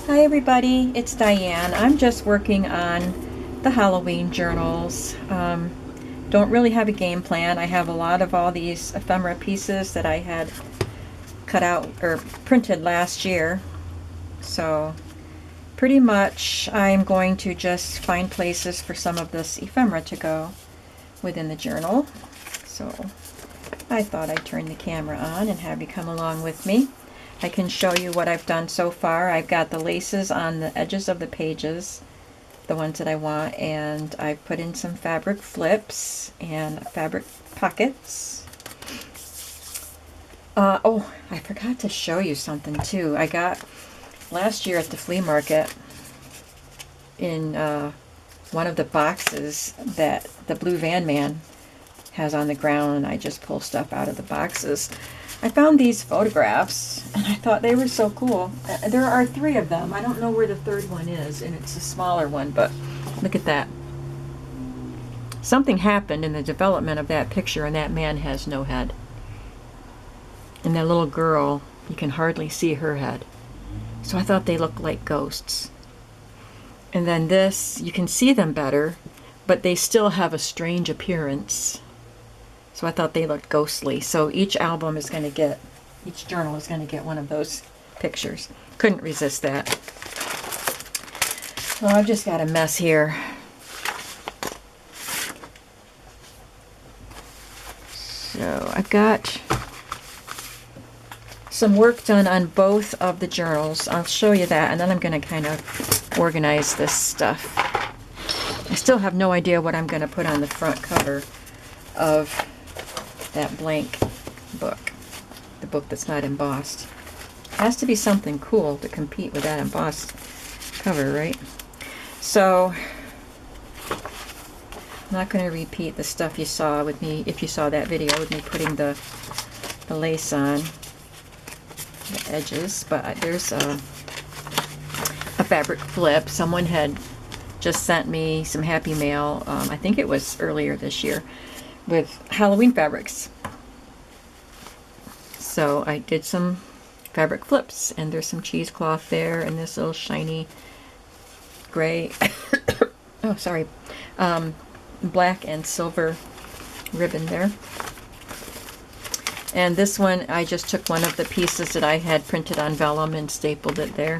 Hi everybody, it's Diane. I'm just working on the Halloween journals. Don't really have a game plan. I have a lot of all these ephemera pieces that I had cut out or printed last year. So pretty much I'm going to just find places for some of this ephemera to go within the journal. So I thought I'd turn the camera on and have you come along with me. I can show you what I've done so far. I've got the laces on the edges of the pages, the ones that I want, and I've put in some fabric flips and fabric pockets. Oh, I forgot to show you something too. I got last year at the flea market in one of the boxes that the Blue Van Man has on the ground, and I just pull stuff out of the boxes. I found these photographs and I thought they were so cool. There are 3 of them. I don't know where the 3rd one is, and it's a smaller one, but look at that. Something happened in the development of that picture, and that man has no head. And that little girl, you can hardly see her head. So I thought they looked like ghosts. And then this, you can see them better, but they still have a strange appearance. So I thought they looked ghostly. So each album is going to get, each journal is going to get one of those pictures. Couldn't resist that. Well, I've just got a mess here. So I've got some work done on both of the journals. I'll show you that, and then I'm going to kind of organize this stuff. I still have no idea what I'm going to put on the front cover of that blank book, the book that's not embossed. It has to be something cool to compete with that embossed cover, right? So I'm not going to repeat the stuff you saw with me, if you saw that video with me putting the lace on the edges, but there's a fabric flip. Someone had just sent me some happy mail, I think it was earlier this year, with Halloween fabrics. So I did some fabric flips, and there's some cheesecloth there, and this little shiny gray oh sorry, black and silver ribbon there. And this one, I just took one of the pieces that I had printed on vellum and stapled it there.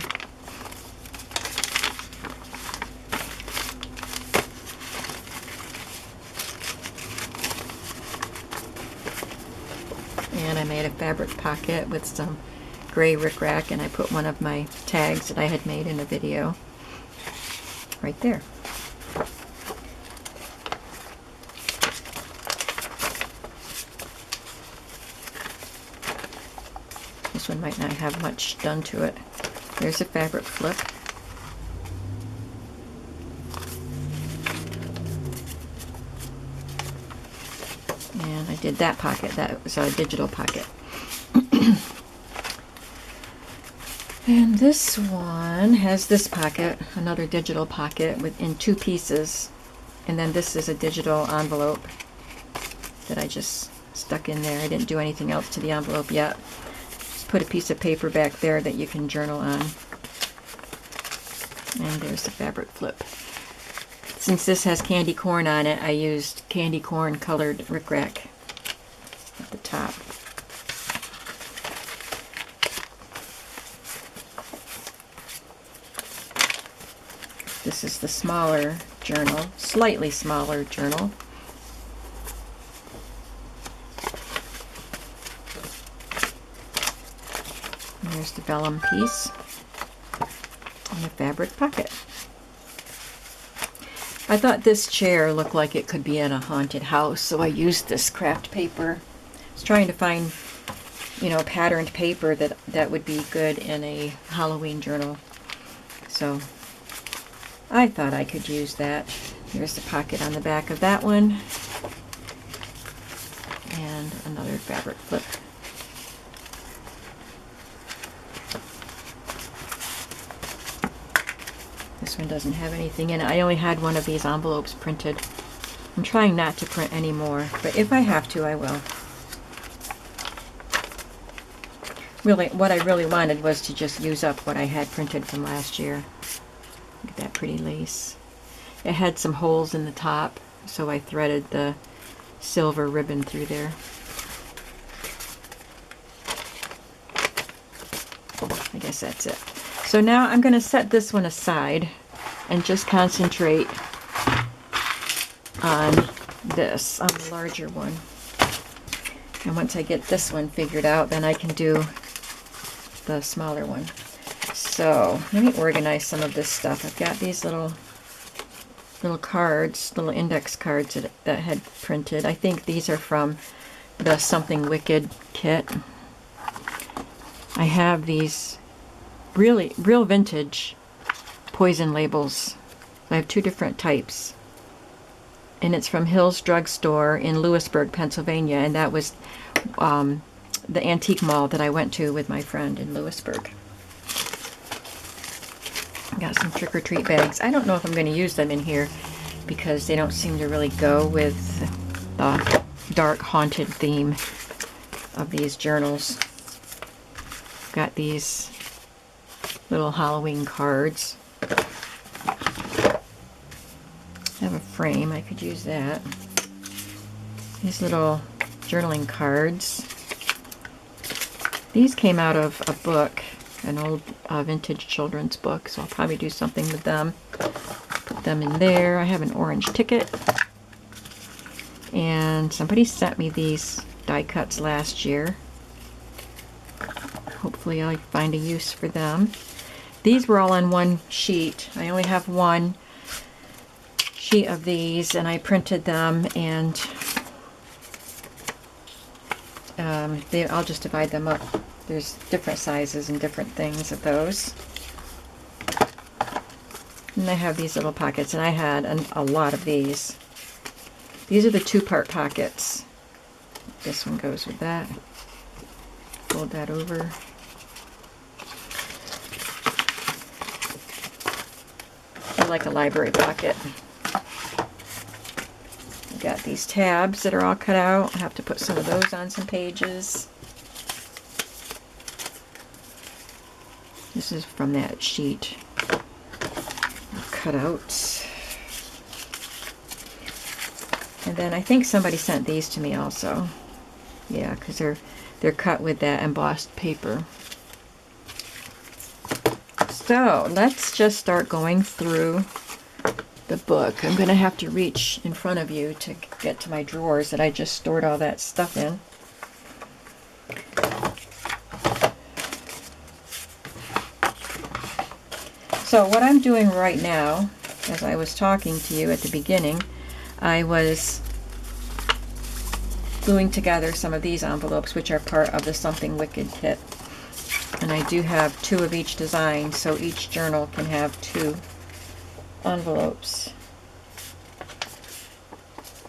And I made a fabric pocket with some gray rickrack, and I put one of my tags that I had made in a video right there. This one might not have much done to it. There's a fabric flip. And I did that pocket. That was a digital pocket. And this one has this pocket, another digital pocket in 2 pieces. And then this is a digital envelope that I just stuck in there. I didn't do anything else to the envelope yet. Just put a piece of paper back there that you can journal on. And there's the fabric flip. Since this has candy corn on it, I used candy corn colored rickrack at the top. This is the smaller journal, slightly smaller journal. And there's the vellum piece and the fabric pocket. I thought this chair looked like it could be in a haunted house, so I used this craft paper. I was trying to find, you know, patterned paper that would be good in a Halloween journal. So I thought I could use that. Here's the pocket on the back of that one. And another fabric flip. This one doesn't have anything in it. I only had one of these envelopes printed. I'm trying not to print any more, but if I have to, I will. Really, what I really wanted was to just use up what I had printed from last year. Look at that pretty lace. It had some holes in the top, so I threaded the silver ribbon through there. I guess that's it. So now I'm going to set this one aside and just concentrate on this, on the larger one. And once I get this one figured out, then I can do the smaller one. So let me organize some of this stuff. I've got these little cards, little index cards that had printed. I think these are from the Something Wicked kit. I have these real vintage poison labels. I have two different types. And it's from Hill's Drugstore in Lewisburg, Pennsylvania, and that was the antique mall that I went to with my friend in Lewisburg. Got some trick-or-treat bags. I don't know if I'm going to use them in here because they don't seem to really go with the dark haunted theme of these journals. Got these little Halloween cards. I have a frame, I could use that. These little journaling cards. These came out of a book, an old vintage children's book, so I'll probably do something with them. Put them in there. I have an orange ticket. And somebody sent me these die cuts last year. Hopefully I'll find a use for them. These were all on one sheet. I only have one sheet of these, and I printed them, and I'll just divide them up. There's different sizes and different things of those. And I have these little pockets, and I had a lot of these. These are the two-part pockets. This one goes with that. Fold that over. They're like a library pocket. I've got these tabs that are all cut out. I have to put some of those on some pages. This is from that sheet of cutouts. And then I think somebody sent these to me also. Yeah, because they're cut with that embossed paper. So let's just start going through the book. I'm going to have to reach in front of you to get to my drawers that I just stored all that stuff in. So what I'm doing right now, as I was talking to you at the beginning, I was gluing together some of these envelopes, which are part of the Something Wicked kit. And I do have two of each design, so each journal can have two envelopes.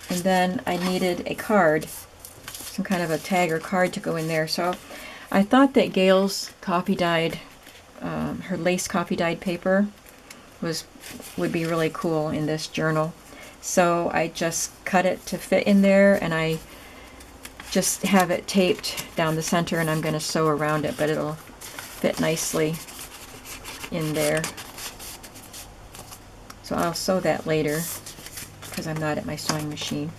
And then I needed a card, some kind of a tag or card to go in there. So I thought that Gail's coffee dyed, her lace coffee dyed paper would be really cool in this journal. So I just cut it to fit in there, and I just have it taped down the center, and I'm going to sew around it, but it'll fit nicely in there. So I'll sew that later because I'm not at my sewing machine.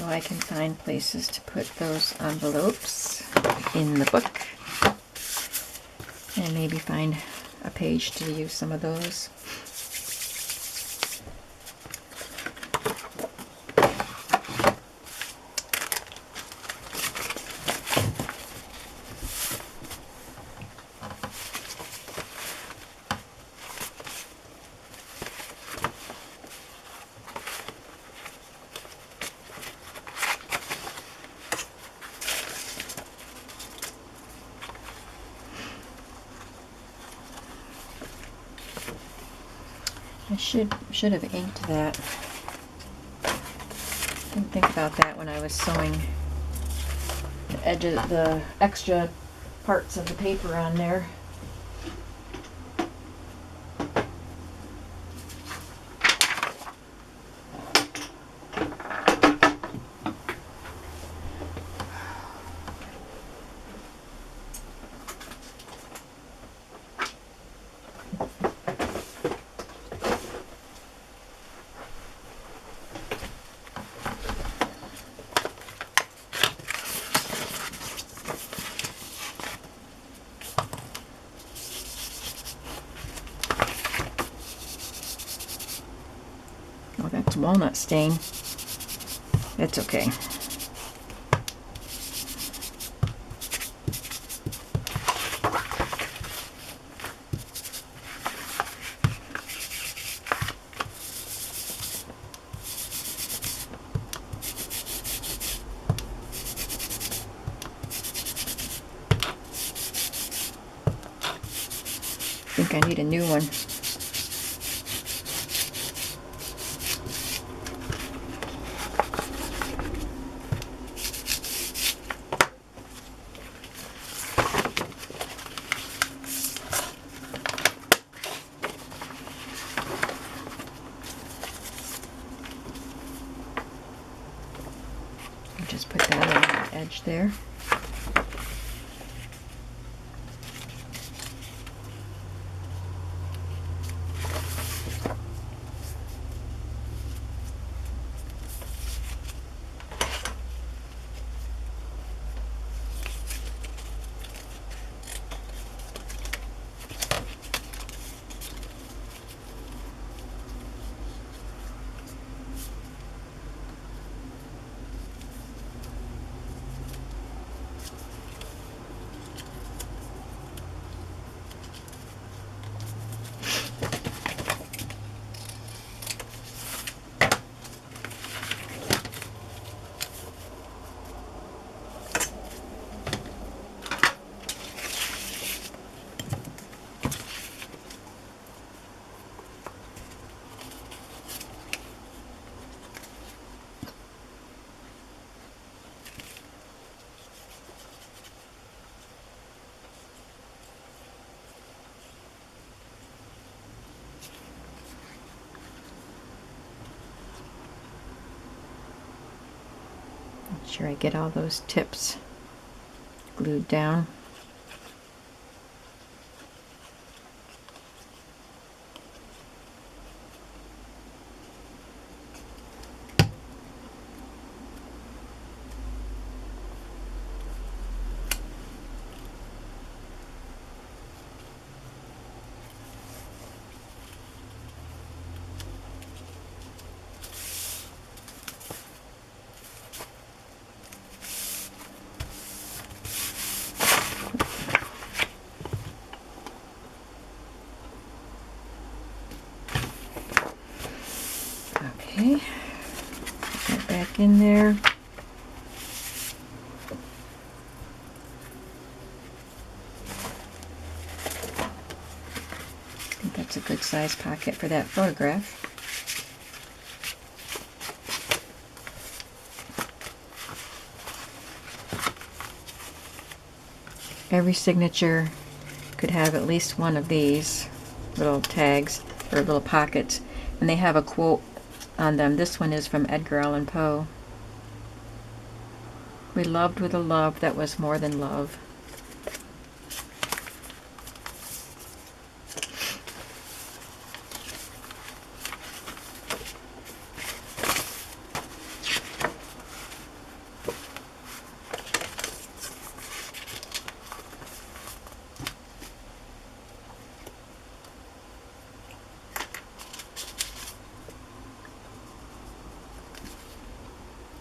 So I can find places to put those envelopes in the book. and maybe find a page to use some of those. I should have inked that. Didn't think about that when I was sewing the edges, the extra parts of the paper on there. Oh, that's walnut stain. It's okay. I think I need a new one. Just put that on the edge there. Make sure I get all those tips glued down. Okay, put that back in there. I think that's a good size pocket for that photograph. Every signature could have at least one of these little tags or little pockets, and they have a quote on them. This one is from Edgar Allan Poe. "We loved with a love that was more than love."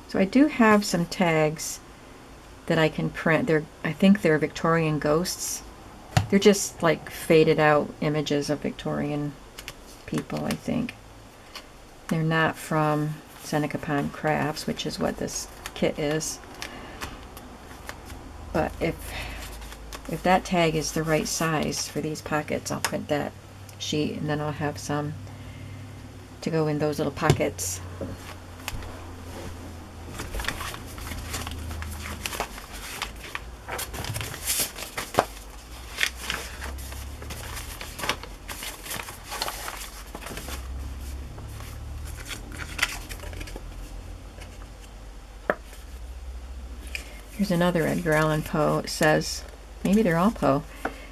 So I do have some tags that I can print. I think they're Victorian ghosts. They're just like faded out images of Victorian people, I think. They're not from Seneca Pond Crafts, which is what this kit is. But if that tag is the right size for these pockets, I'll print that sheet, and then I'll have some to go in those little pockets. Here's another Edgar Allan Poe. It says, maybe they're all Poe,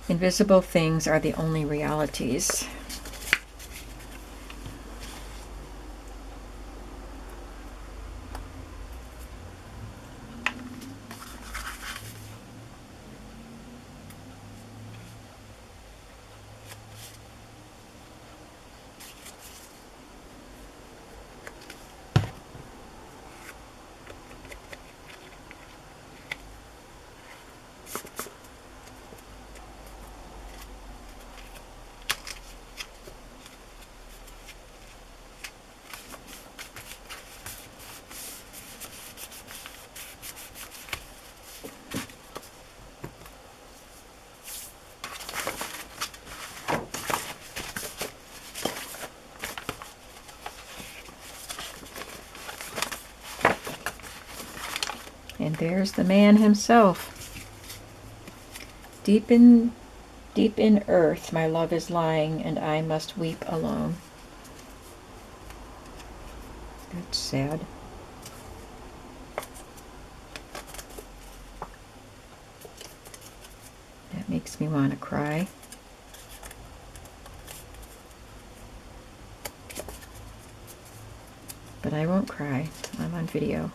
invisible things are the only realities. And there's the man himself. Deep in earth, my love is lying, and I must weep alone. That's sad. That makes me want to cry. But I won't cry. I'm on video.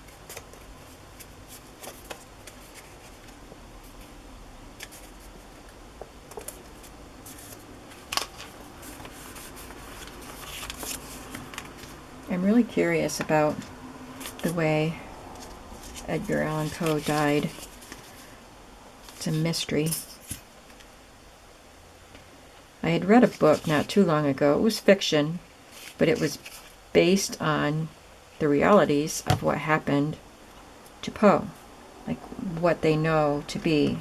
I'm really curious about the way Edgar Allan Poe died. It's a mystery. I had read a book not too long ago. It was fiction, but it was based on the realities of what happened to Poe, like what they know to be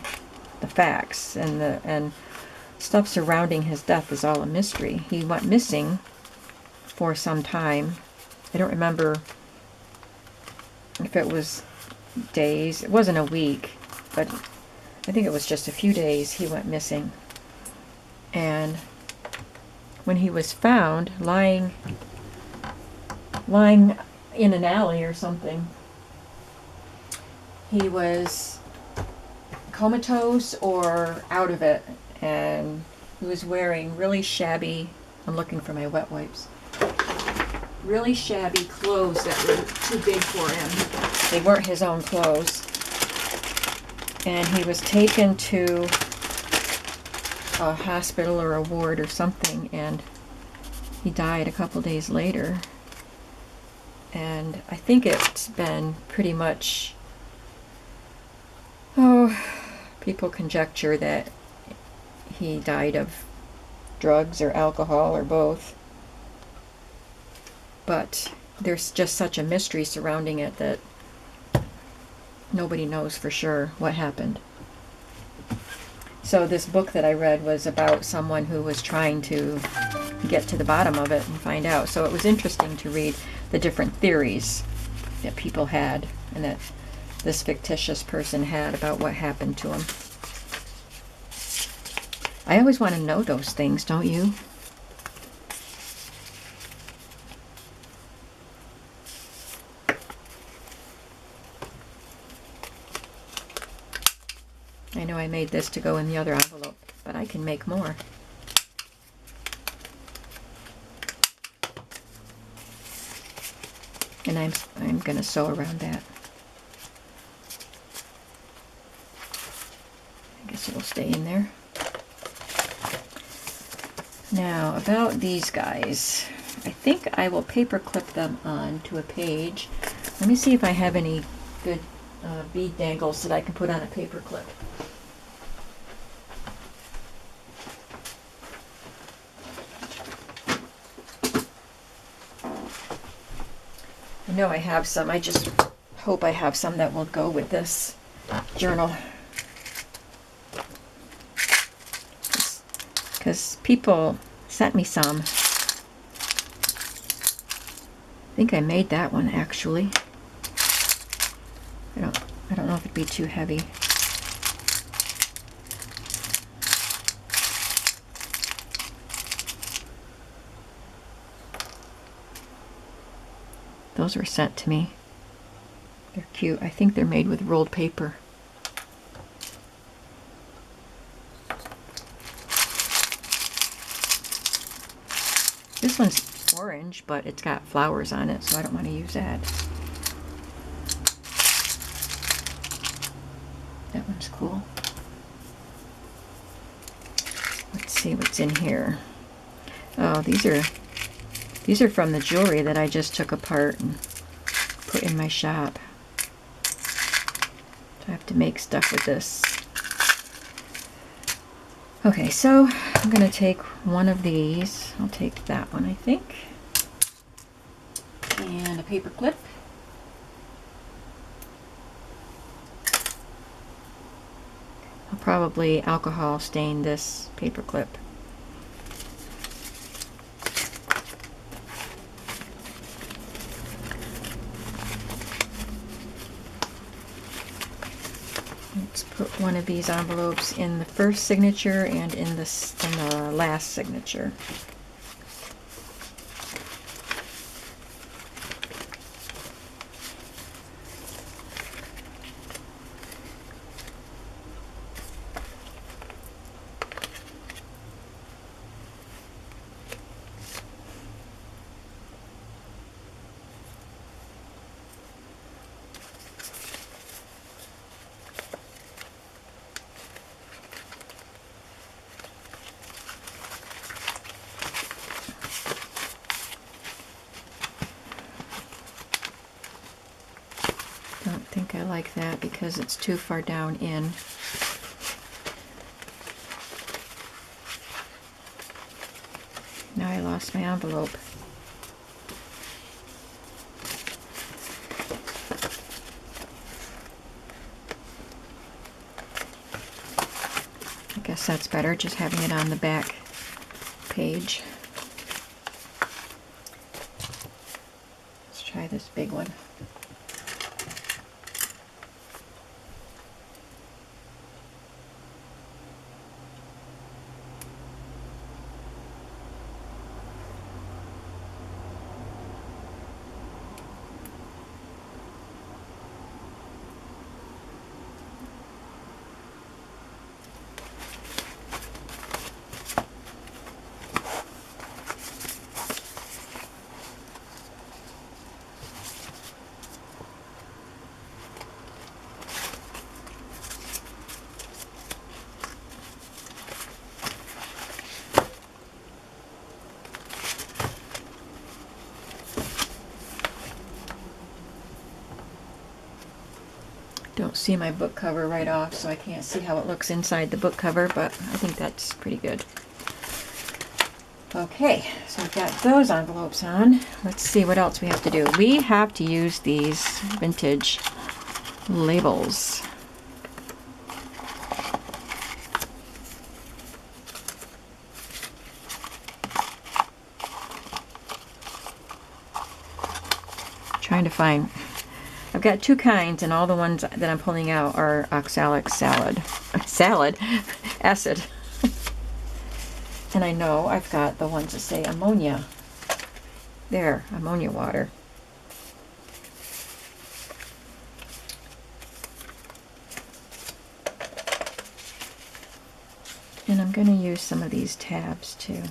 the facts, and stuff surrounding his death is all a mystery. He went missing for some time. I don't remember if it was days. It wasn't a week, but I think it was just a few days he went missing. And when he was found lying in an alley or something, he was comatose or out of it, and he was wearing really shabby, I'm looking for my wet wipes, really shabby clothes that were too big for him. They weren't his own clothes. And he was taken to a hospital or a ward or something, and he died a couple days later. And I think it's been pretty much, people conjecture that he died of drugs or alcohol or both. But there's just such a mystery surrounding it that nobody knows for sure what happened. So this book that I read was about someone who was trying to get to the bottom of it and find out. So it was interesting to read the different theories that people had and that this fictitious person had about what happened to him. I always want to know those things, don't you? I know I made this to go in the other envelope, but I can make more. And I'm going to sew around that. I guess it'll stay in there. Now, about these guys. I think I will paper clip them on to a page. Let me see if I have any good bead dangles that I can put on a paper clip. I know I have some. I just hope I have some that will go with this journal. Because people sent me some. I think I made that one actually. I don't know if it'd be too heavy. Those were sent to me. They're cute. I think they're made with rolled paper. This one's orange, but it's got flowers on it, so I don't want to use that. That one's cool. Let's see what's in here. Oh, these are from the jewelry that I just took apart and put in my shop. So I have to make stuff with this. Okay, so I'm going to take one of these. I'll take that one, I think. And a paper clip. I'll probably alcohol stain this paper clip. Let's put one of these envelopes in the first signature and in the last signature. Don't think I like that because it's too far down in. Now I lost my envelope. I guess that's better, just having it on the back page. Let's try this big one. Don't see my book cover right off, so I can't see how it looks inside the book cover, but I think that's pretty good. Okay, so I've got those envelopes on. Let's see what else we have to do. We have to use these vintage labels. Trying to find. I've got two kinds, and all the ones that I'm pulling out are oxalic acid. And I know I've got the ones that say ammonia. There, ammonia water. And I'm going to use some of these tabs too.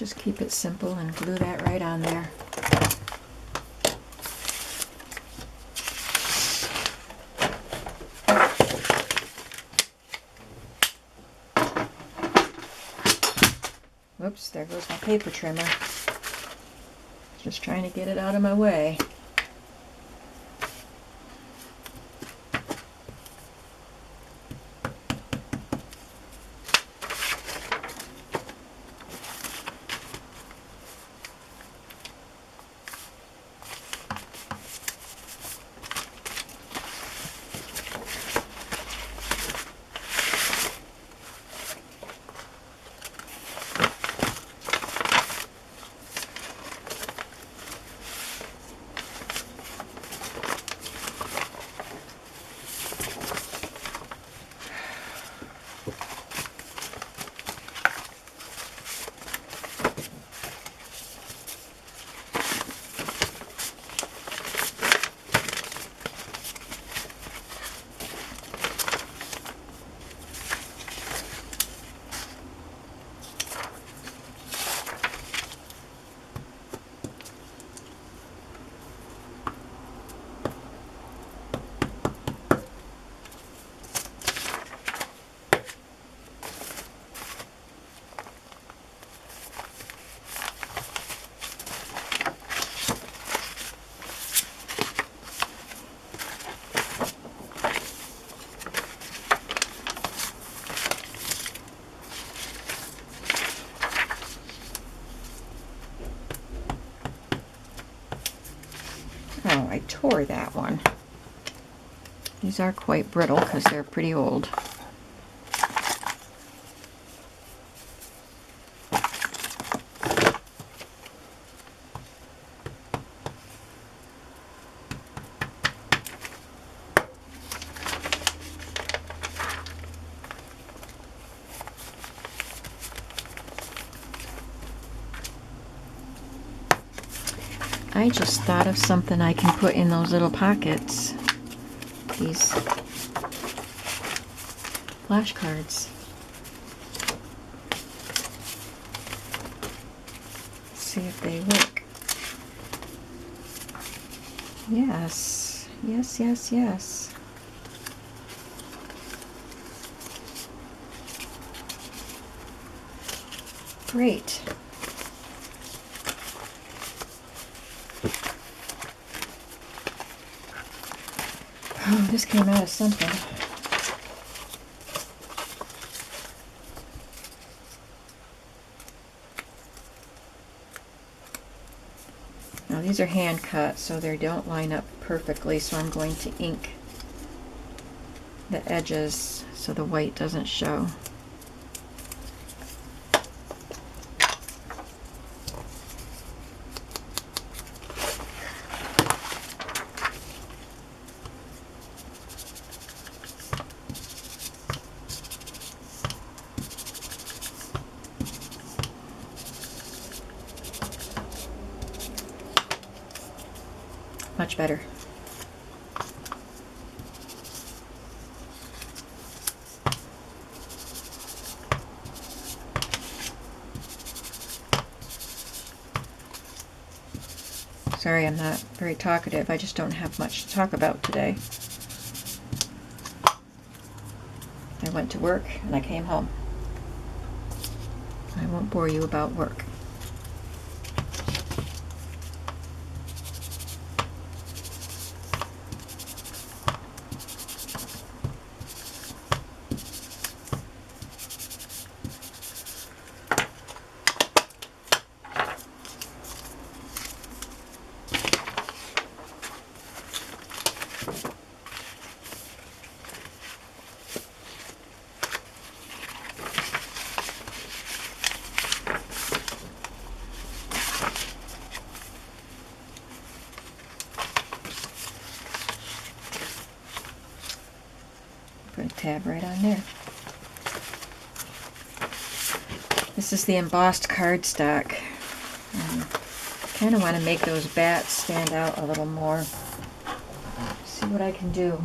just keep it simple and glue that right on there. Whoops, there goes my paper trimmer. Just trying to get it out of my way. Oh, I tore that one. These are quite brittle because they're pretty old. I just thought of something I can put in those little pockets. These flashcards. See if they work. Yes, yes, yes, yes. Great. Oh, this came out of something. Now these are hand cut, so they don't line up perfectly, so I'm going to ink the edges so the white doesn't show. Much better. Sorry, I'm not very talkative. I just don't have much to talk about today. I went to work and I came home. I won't bore you about work. Put a tab right on there. This is the embossed cardstock. I kind of want to make those bats stand out a little more. See what I can do.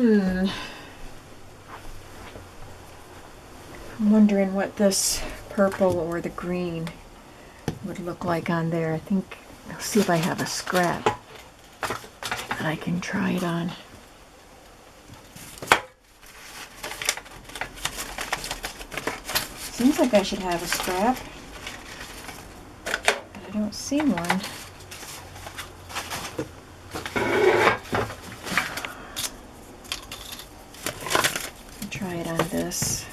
I'm wondering what this purple or the green would look like on there. I think I'll see if I have a scrap that I can try it on. Seems like I should have a scrap, but I don't see one. I'll try it on this.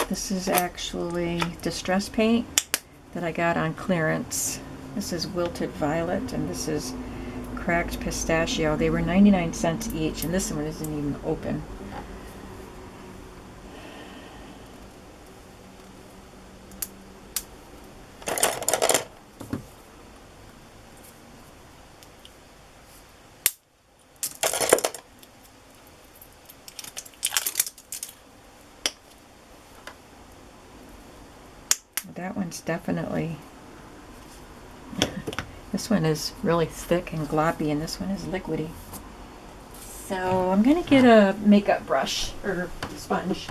This is actually distress paint that I got on clearance. This is Wilted Violet and this is Cracked Pistachio. They were 99 cents each, and this one isn't even open. That one's definitely, this one is really thick and gloppy and this one is liquidy. So I'm gonna get a makeup brush or sponge.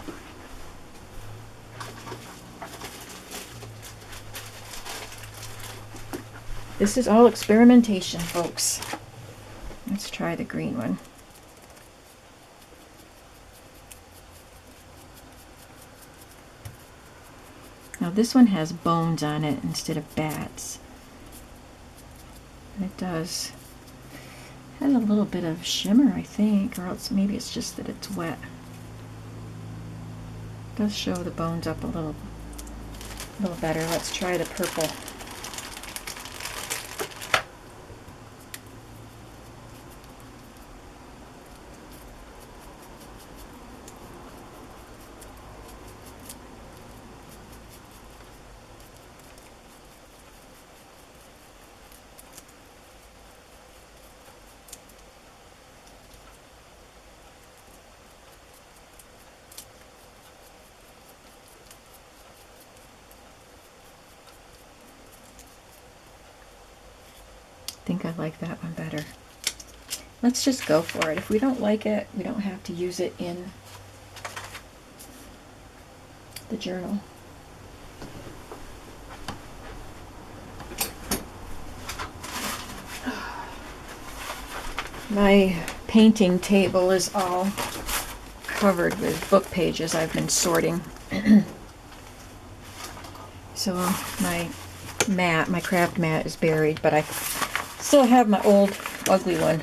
This is all experimentation, folks. Let's try the green one. Now this one has bones on it instead of bats. And it does have a little bit of shimmer, I think, or else maybe it's just that it's wet. It does show the bones up a little better. Let's try the purple. I think I like that one better. Let's just go for it. If we don't like it, we don't have to use it in the journal. My painting table is all covered with book pages I've been sorting. So my mat, my craft mat is buried, but I still have my old ugly one.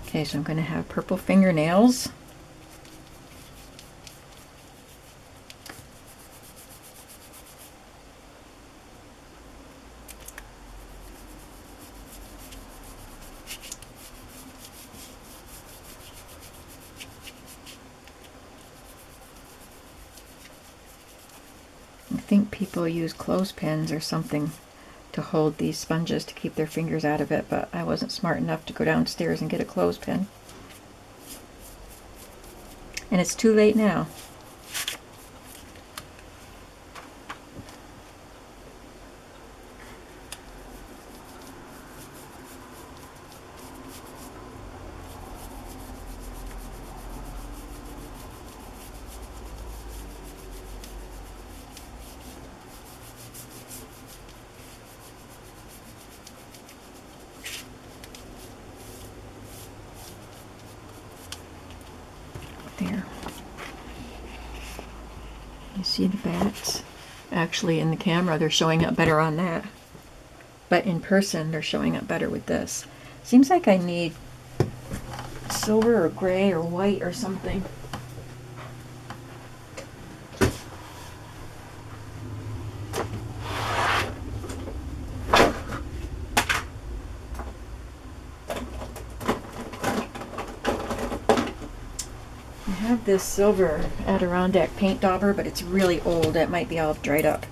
Okay, so I'm going to have purple fingernails. I think people use clothespins or something to hold these sponges to keep their fingers out of it, but I wasn't smart enough to go downstairs and get a clothespin. And it's too late now. There. See the bats? Actually, in the camera, they're showing up better on that. But in person, they're showing up better with this. Seems like I need silver or gray or white or something. I have this silver Adirondack paint dauber, but it's really old. It might be all dried up.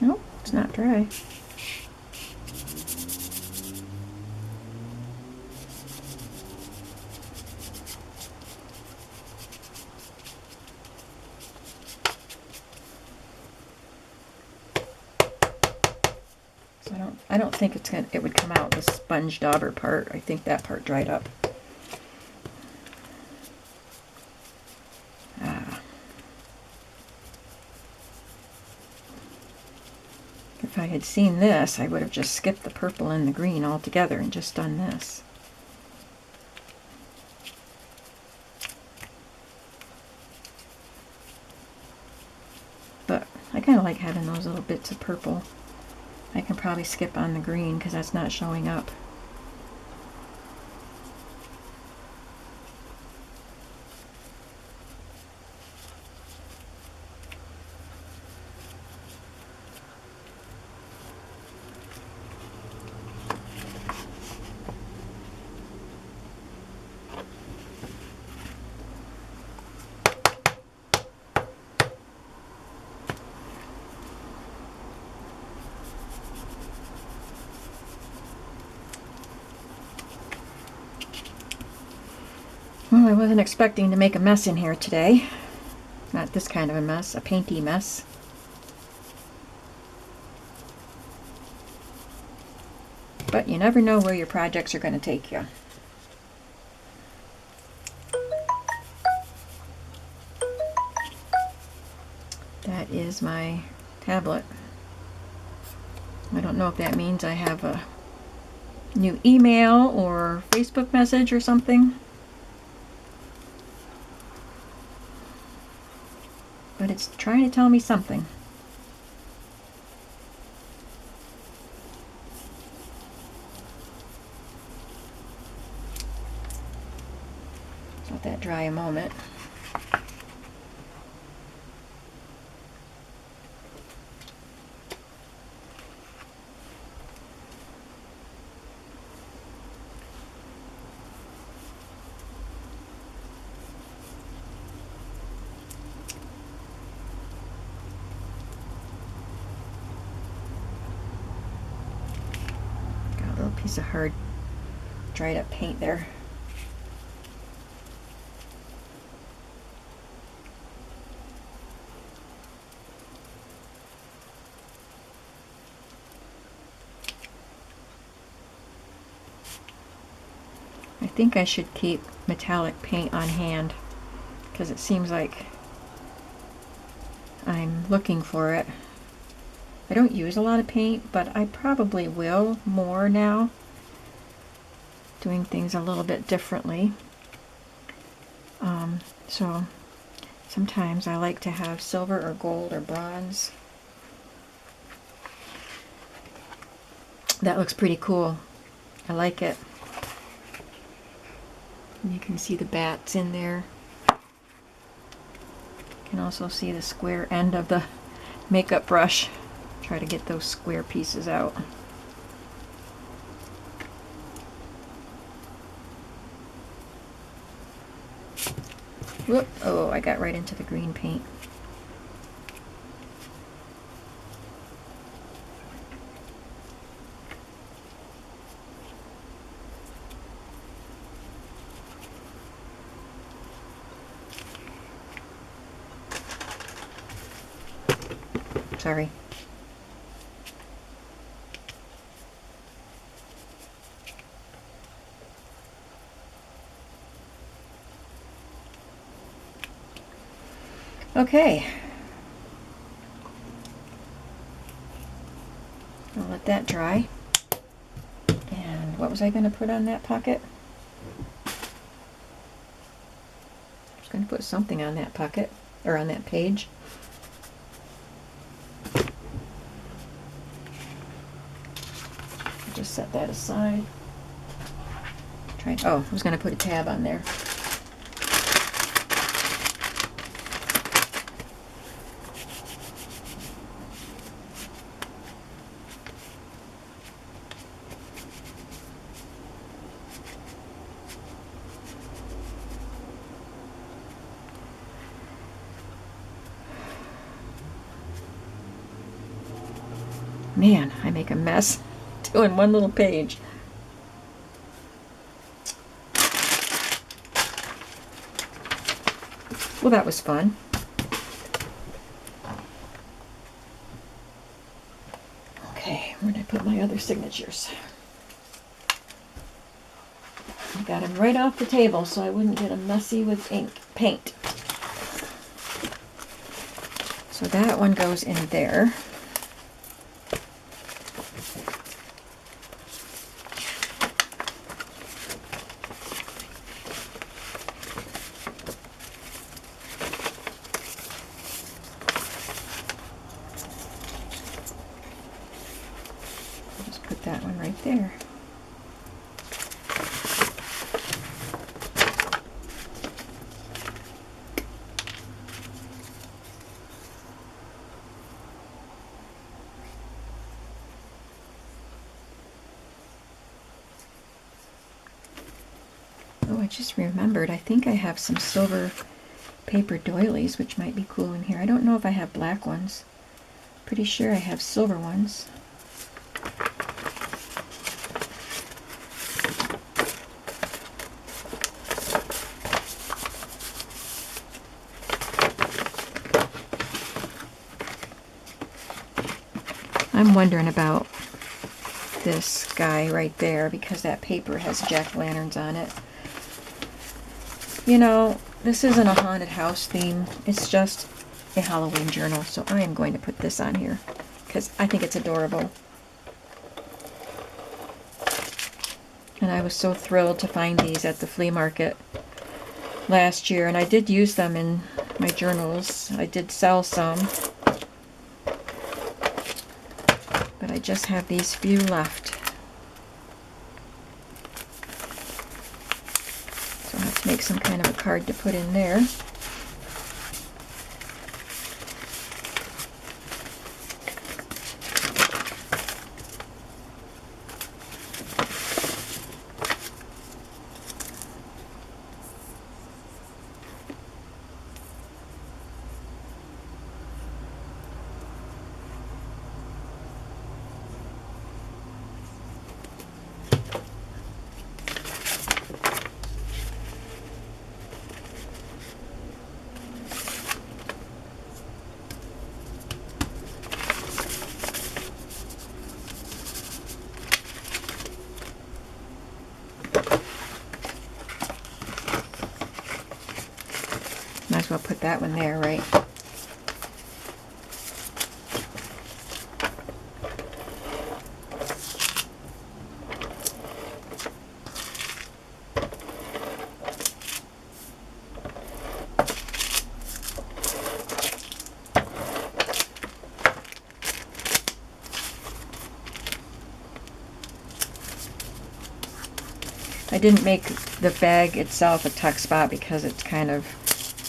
Nope, it's not dry. So I don't think it would come out, the sponge dauber part. I think that part dried up. If I had seen this, I would have just skipped the purple and the green altogether and just done this. But I kind of like having those little bits of purple. I can probably skip on the green because that's not showing up. Well, I wasn't expecting to make a mess in here today. Not this kind of a mess, a painty mess. But you never know where your projects are going to take you. That is my tablet. I don't know if that means I have a new email or Facebook message or something. But it's trying to tell me something. Let that dry a moment. Piece of hard dried up paint there. I think I should keep metallic paint on hand because it seems like I'm looking for it. I don't use a lot of paint, but I probably will more now, doing things a little bit differently. So sometimes I like to have silver or gold or bronze. That looks pretty cool. I like it. You can see the bats in there. You can also see the square end of the makeup brush. Try to get those square pieces out. Whoop! Oh, I got right into the green paint. Sorry. Okay. I'll let that dry. And What was I going to put on that pocket? I was going to put something on that pocket, or on that page. Just set that aside. Oh, I was going to put a tab on there. Man, I make a mess doing one little page. Well, that was fun. Okay, where did I put my other signatures? I got them right off the table so I wouldn't get them messy with paint. So that one goes in there. That one right there. Oh, I just remembered, I think I have some silver paper doilies, which might be cool in here. I don't know if I have black ones. Pretty sure I have silver ones. I'm wondering about this guy right there because that paper has jack-o'-lanterns on it. You know, this isn't a haunted house theme. It's just a Halloween journal, so I am going to put this on here because I think it's adorable. And I was so thrilled to find these at the flea market last year, and I did use them in my journals. I did sell some. But I just have these few left. So I'll have to make some kind of a card to put in there. Might as well put that one there, right? I didn't make the bag itself a tuck spot because it's kind of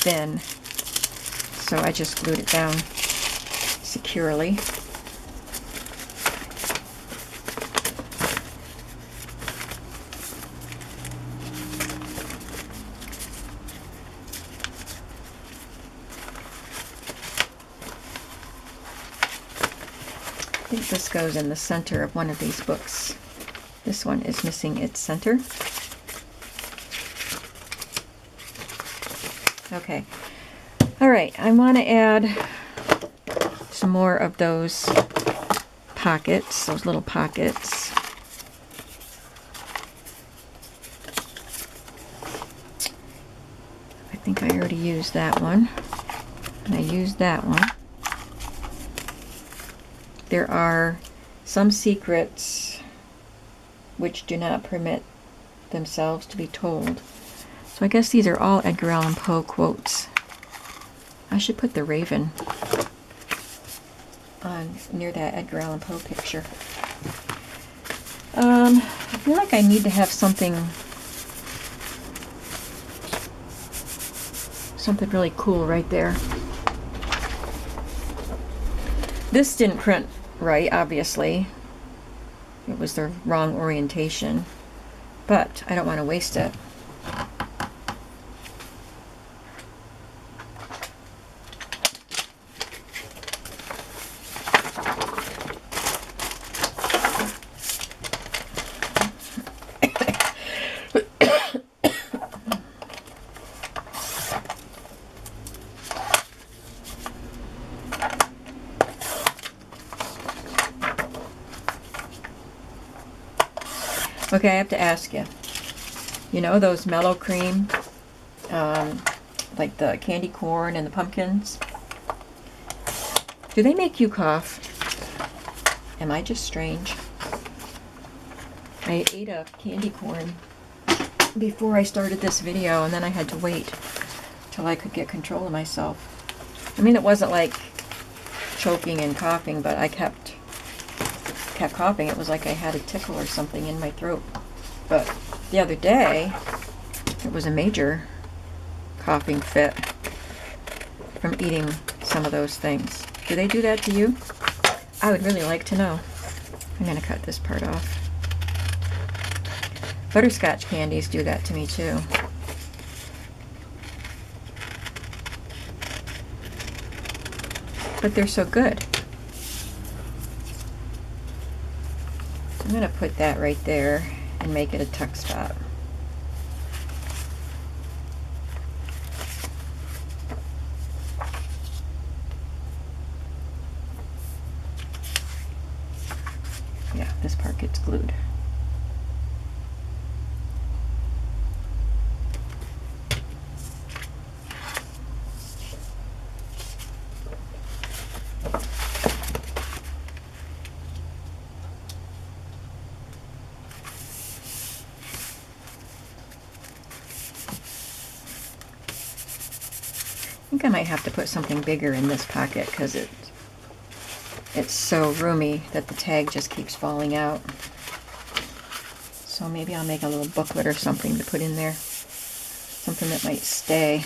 thin, so I just glued it down securely. I think this goes in the center of one of these books. This one is missing its center. Okay. All right, I want to add some more of those pockets, those little pockets. I think I already used that one. And I used that one. There are some secrets which do not permit themselves to be told. So I guess these are all Edgar Allan Poe quotes. I should put the raven on near that Edgar Allan Poe picture. I feel like I need to have something really cool right there. This didn't print right, obviously. It was the wrong orientation, but I don't want to waste it. Okay, I have to ask you. You know those mellow cream, like the candy corn and the pumpkins? Do they make you cough? Am I just strange? I ate a candy corn before I started this video, and then I had to wait till I could get control of myself. I mean, it wasn't like choking and coughing, but I kept coughing. It was like I had a tickle or something in my throat. But the other day, it was a major coughing fit from eating some of those things. Do they do that to you? I would really like to know. I'm going to cut this part off. Butterscotch candies do that to me too. But they're so good. I'm going to put that right there and make it a tuck spot. Yeah, this part gets glued. I think I might have to put something bigger in this pocket because it's so roomy that the tag just keeps falling out. So maybe I'll make a little booklet or something to put in there. Something that might stay.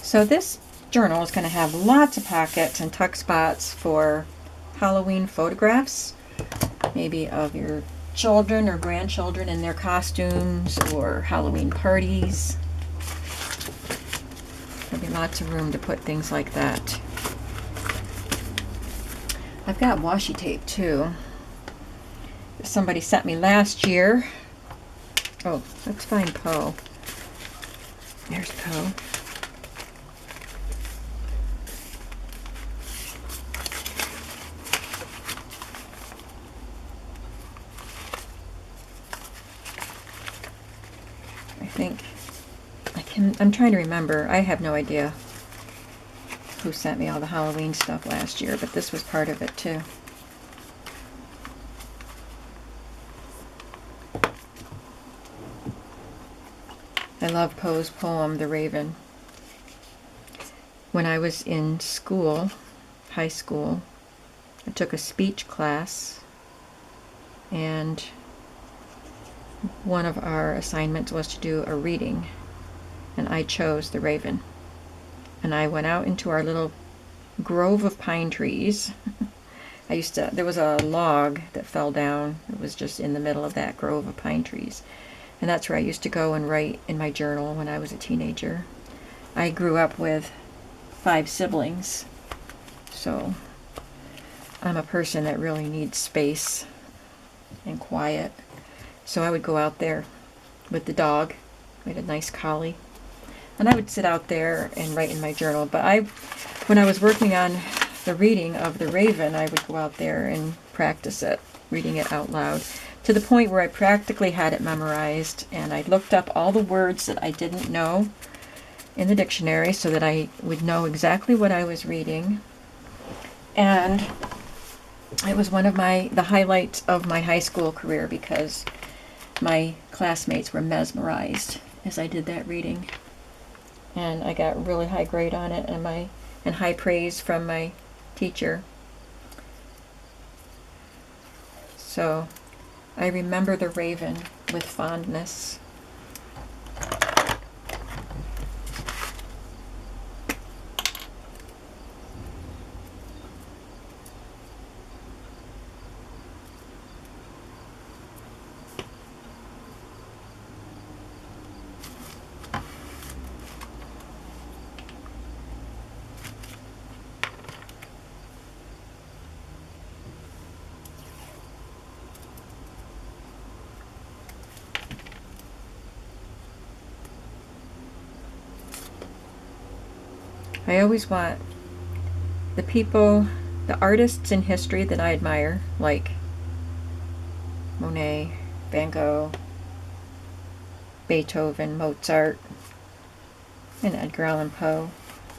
So this journal is going to have lots of pockets and tuck spots for Halloween photographs, maybe of your children or grandchildren in their costumes, or Halloween parties. There'll be lots of room to put things like that. I've got washi tape too. Somebody sent me last year. Oh, let's find Poe. There's Poe. I'm trying to remember. I have no idea who sent me all the Halloween stuff last year, but this was part of it too. I love Poe's poem, The Raven. when I was in school, high school, I took a speech class, and one of our assignments was to do a reading, and I chose The Raven. And I went out into our little grove of pine trees. There was a log that fell down. It was just in the middle of that grove of pine trees. And that's where I used to go and write in my journal when I was a teenager. I grew up with 5 siblings, so I'm a person that really needs space and quiet. So I would go out there with the dog. We had a nice collie. And I would sit out there and write in my journal. But when I was working on the reading of The Raven, I would go out there and practice it, reading it out loud, to the point where I practically had it memorized, and I looked up all the words that I didn't know in the dictionary so that I would know exactly what I was reading. And it was one of the highlights of my high school career, because my classmates were mesmerized as I did that reading. And I got a really high grade on it, and high praise from my teacher. So I remember The Raven with fondness. I always want the artists in history that I admire, like Monet, Van Gogh, Beethoven, Mozart, and Edgar Allan Poe.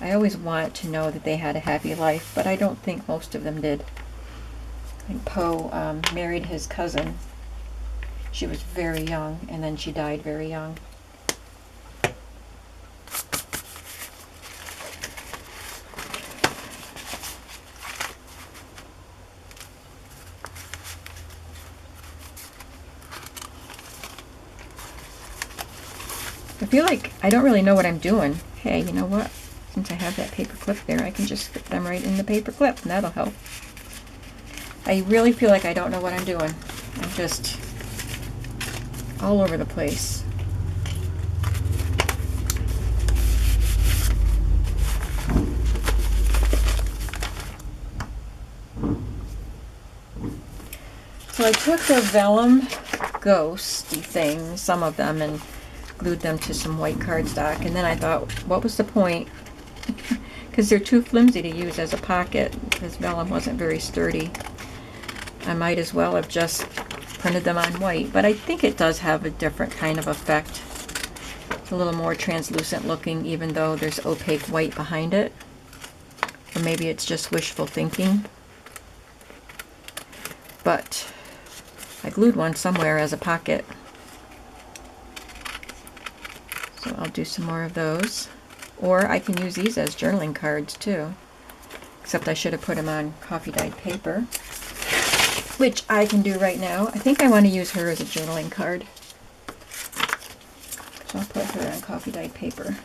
I always want to know that they had a happy life, but I don't think most of them did. I think Poe married his cousin. She was very young, and then she died very young. I feel like I don't really know what I'm doing. Hey, you know what? Since I have that paper clip there, I can just stick them right in the paper clip, and that'll help. I really feel like I don't know what I'm doing. I'm just all over the place. So I took the vellum ghosty things, some of them, and glued them to some white cardstock, and then I thought, what was the point? Because they're too flimsy to use as a pocket, because vellum wasn't very sturdy. I might as well have just printed them on white, but I think it does have a different kind of effect. It's a little more translucent looking, even though there's opaque white behind it. Or maybe it's just wishful thinking. But I glued one somewhere as a pocket. So I'll do some more of those. Or I can use these as journaling cards too. Except I should have put them on coffee dyed paper, which I can do right now. I think I want to use her as a journaling card. So I'll put her on coffee dyed paper.